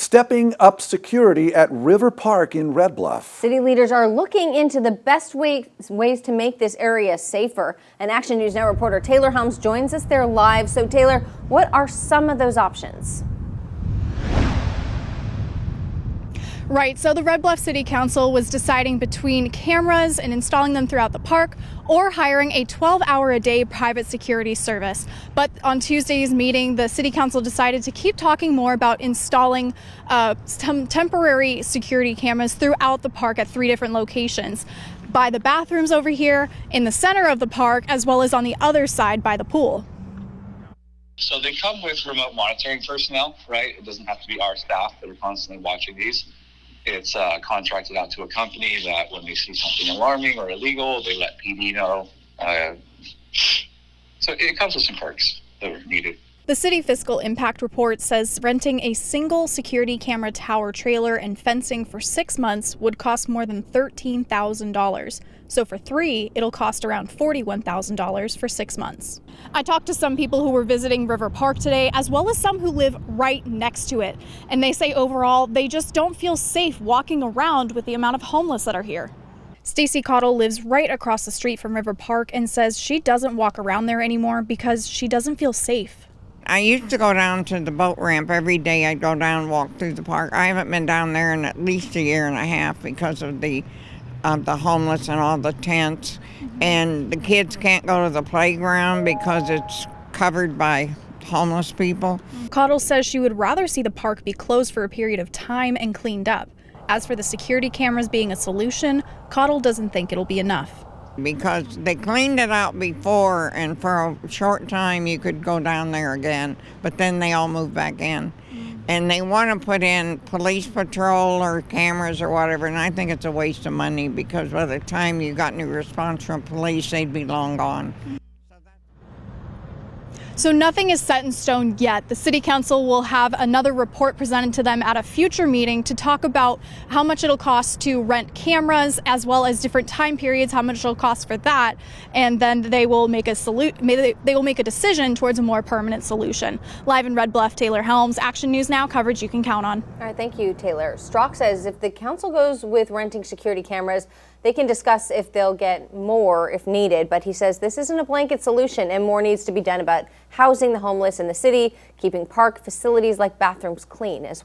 stepping up security at River Park in Red Bluff. City leaders are looking into the best ways to make this area safer. And Action News Now reporter Taylor Helms joins us there live. So Taylor, what are some of those options? Right, so the Red Bluff City Council was deciding between cameras and installing them throughout the park or hiring a 12-hour-a-day private security service. But on Tuesday's meeting, the City Council decided to keep talking more about installing some temporary security cameras throughout the park at 3 different locations. By the bathrooms over here, in the center of the park, as well as on the other side by the pool. So they come with remote monitoring personnel, right? It doesn't have to be our staff that are constantly watching these. It's contracted out to a company that when they see something alarming or illegal, they let PD know. So it comes with some perks that are needed. The city fiscal impact report says renting a single security camera tower trailer and fencing for 6 months would cost more than $13,000. So for 3, it'll cost around $41,000 for 6 months. I talked to some people who were visiting River Park today, as well as some who live right next to it. And they say overall, they just don't feel safe walking around with the amount of homeless that are here. Stacy Cottle lives right across the street from River Park and says she doesn't walk around there anymore because she doesn't feel safe. I used to go down to the boat ramp every day. I'd go down and walk through the park. I haven't been down there in at least a year and a half because of the homeless and all the tents. And the kids can't go to the playground because it's covered by homeless people. Cottle says she would rather see the park be closed for a period of time and cleaned up. As for the security cameras being a solution, Cottle doesn't think it'll be enough. Because they cleaned it out before, and for a short time you could go down there again, but then they all moved back in. And they want to put in police patrol or cameras or whatever, and I think it's a waste of money because by the time you got any response from police, they'd be long gone. So nothing is set in stone yet. The City Council will have another report presented to them at a future meeting to talk about how much it'll cost to rent cameras, as well as different time periods, how much it'll cost for that, and then they will make a decision towards a more permanent solution. Live in Red Bluff, Taylor Helms, Action News Now, coverage you can count on. All right, thank you, Taylor. Strzok says if the council goes with renting security cameras, they can discuss if they'll get more if needed, but he says this isn't a blanket solution and more needs to be done about housing the homeless in the city, keeping park facilities like bathrooms clean as well.